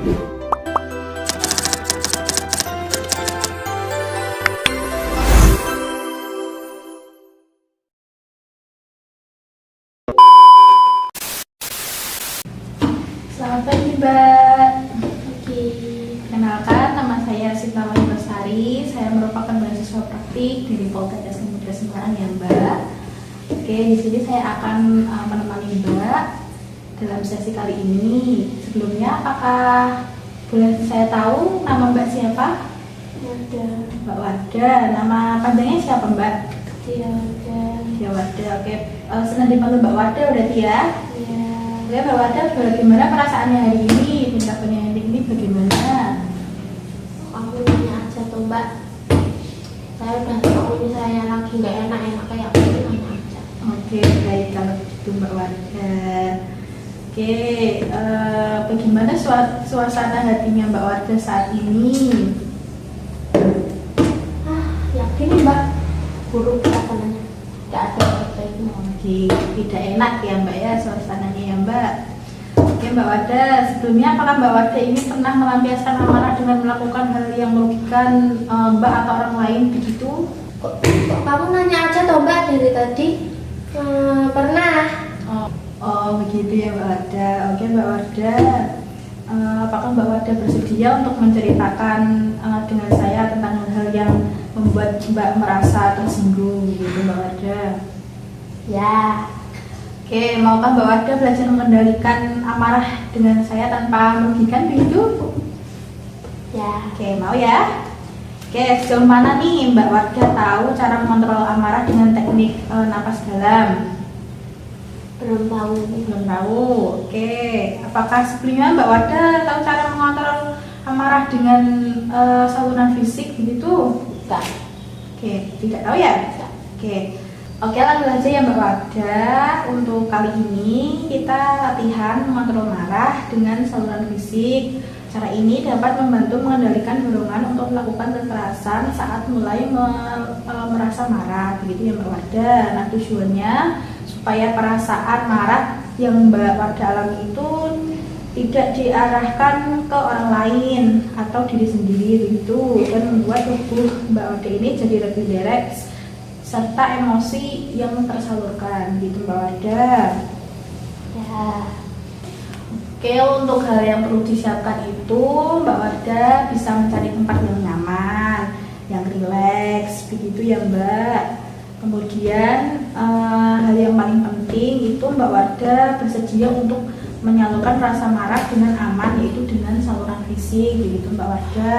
Selamat pagi, Mbak. Oke, kenalkan nama saya Sinta Lestari. Saya merupakan mahasiswa praktik dari Poltekkes Muda Semarang ya, Mbak. Oke, di sini saya akan menemani Mbak dalam sesi kali ini. Sebelumnya, apakah boleh saya tahu nama Mbak siapa? Wada. Mbak Wada. Nama panjangnya siapa, Mbak? Wada. Ya, Wada. Oke, senang dipanggil Mbak Wada berarti ya? Ya. Oke, Mbak Wada, bagaimana perasaannya hari ini? Pencapaian ini bagaimana? Aku nanya aja tuh Mbak. Saya udah tahu ini saya lagi nggak enak-enak kayak gini, nanya aja. Oke, baik kalau gitu Mbak Wada. Oke, bagaimana suasana hatinya Mbak Wada saat ini? Yakin nih Mbak, buruk rasanya. Nggak ada baiknya. Oke, tidak enak ya Mbak ya suasananya ya Mbak. Oke Mbak Wada, sebelumnya apakah Mbak Wada ini pernah melampiaskan amarah dengan melakukan hal yang merugikan Mbak atau orang lain begitu? Kok kamu nanya aja toh Mbak dari tadi? Pernah. Oh begitu ya Mbak Wada. Oke Mbak Wada, apakah Mbak Wada bersedia untuk menceritakan dengan saya tentang hal-hal yang membuat Mbak merasa tersinggung gitu Mbak Wada? Ya. Oke, maukah Mbak Wada belajar mengendalikan amarah dengan saya tanpa merugikan begitu? Ya. Oke, mau ya? Oke, sejauh mana nih Mbak Wada tahu cara mengontrol amarah dengan teknik napas dalam? Belum tahu. Belum tahu. Oke, apakah sebelumnya Mbak Wada tahu cara mengontrol amarah dengan saluran fisik begitu? Enggak. Oke, tidak tahu ya? Enggak. Oke, langsung aja ya Mbak Wada. Untuk kali ini kita latihan mengontrol marah dengan saluran fisik. Cara ini dapat membantu mengendalikan dorongan untuk melakukan kekerasan saat mulai merasa marah, begitu ya Mbak Wada. Nah, tujuannya supaya perasaan marah yang Mbak Wada alami itu tidak diarahkan ke orang lain atau diri sendiri begitu, dan membuat tubuh Mbak Wada ini jadi lebih rileks serta emosi yang tersalurkan gitu Mbak Wada. Ya. Oke, untuk hal yang perlu disiapkan itu Mbak Wada bisa mencari tempat yang nyaman, yang rileks begitu ya Mbak. Kemudian hal yang paling penting itu Mbak Wada bersedia untuk menyalurkan rasa marah dengan aman, yaitu dengan saluran fisik begitu Mbak Wada.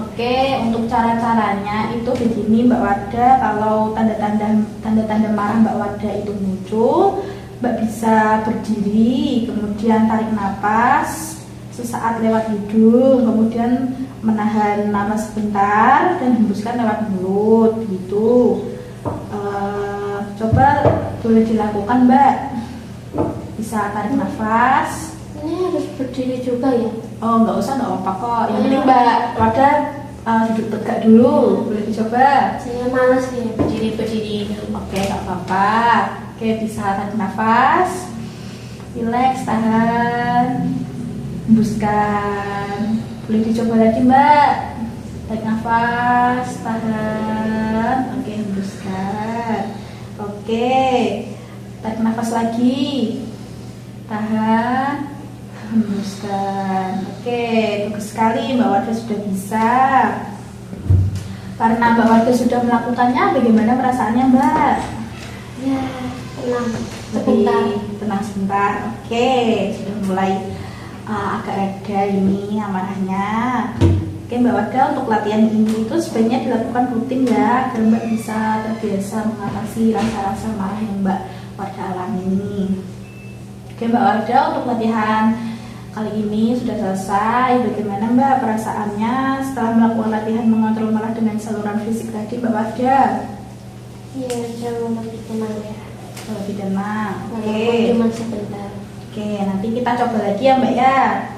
Oke, untuk cara-caranya itu begini Mbak Wada. Kalau tanda-tanda marah Mbak Wada itu muncul, Mbak bisa berdiri, kemudian tarik napas sesaat lewat hidung, kemudian menahan napas sebentar dan hembuskan lewat mulut gitu. Coba boleh dilakukan Mbak. Bisa tarik nafas. Ini harus berdiri juga ya? Oh, nggak usah, nggak apa-apa kok. Yang penting Mbak Wada duduk tegak dulu. Boleh dicoba? Saya malas nih berdiri. Oke, nggak apa-apa. Oke, bisa tarik nafas. Relax, tahan. Hembuskan. Boleh dicoba lagi Mbak. Tarik nafas, tahan. Oke, hembuskan. Oke, tarik nafas lagi. Tahan. Hembuskan. Oke, bagus sekali Mbak Wada sudah bisa. Karena Mbak Wada sudah melakukannya, bagaimana perasaannya Mbak? Ya, tenang. Sebentar. Tenang sebentar. Oke, sudah mulai agak reda ini amarahnya. Oke Mbak Wada, untuk latihan ini itu sebaiknya dilakukan rutin ya, agar Mbak bisa terbiasa mengatasi rasa-rasa marah yang Mbak Wada alami. Oke Mbak Wada, untuk latihan kali ini sudah selesai. Bagaimana Mbak perasaannya setelah melakukan latihan mengontrol marah dengan saluran fisik tadi Mbak Wada? Iya, jauh lebih tenang ya. Lebih tenang. Oke. Cuma sebentar. Oke, nanti kita coba lagi ya Mbak ya.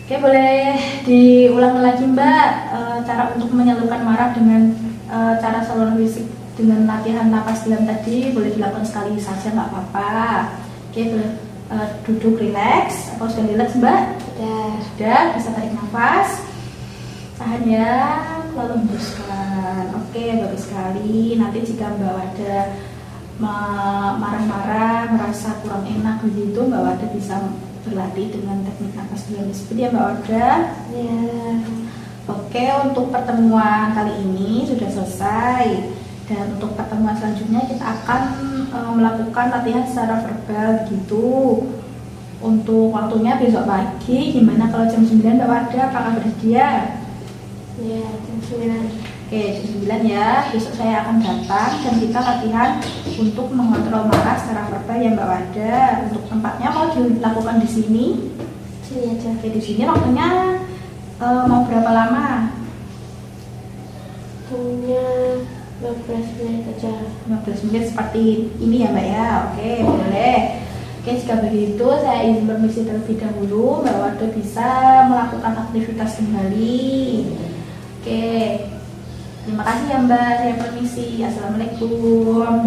Oke, boleh diulang lagi Mbak cara untuk menyalurkan marah dengan cara saluran fisik dengan latihan napas dalam tadi. Boleh dilakukan sekali saja, nggak apa-apa. Oke, boleh duduk rileks. Apa sudah rileks Mbak? Sudah, bisa tarik nafas. Tahan ya, lalu hembuskan. Oke, bagus sekali. Nanti jika Mbak Wada marah-marah, merasa kurang enak begitu, Mbak Wada bisa berlatih dengan teknik nafas bulan seperti ya Mbak Wada. Ya. Oke, untuk pertemuan kali ini sudah selesai. Dan untuk pertemuan selanjutnya kita akan melakukan latihan secara verbal gitu. Untuk waktunya besok pagi, gimana kalau jam 9 Mbak Wada, apakah bersedia? Ya, jam 9. Oke, jam 9 ya, besok saya akan datang dan kita latihan untuk mengontrol marah secara verbal ya Mbak Wada. Untuk tempatnya mau dilakukan di sini? Sini aja. Oke, di sini waktunya mau berapa lama? Punya 15 menit aja. 15 menit seperti ini ya Mbak ya. Oke, boleh. Oke, jika begitu saya izin permisi terlebih dahulu. Mbak Wada bisa melakukan aktivitas kembali. Oke, terima kasih ya Mbak. Saya permisi. Assalamualaikum.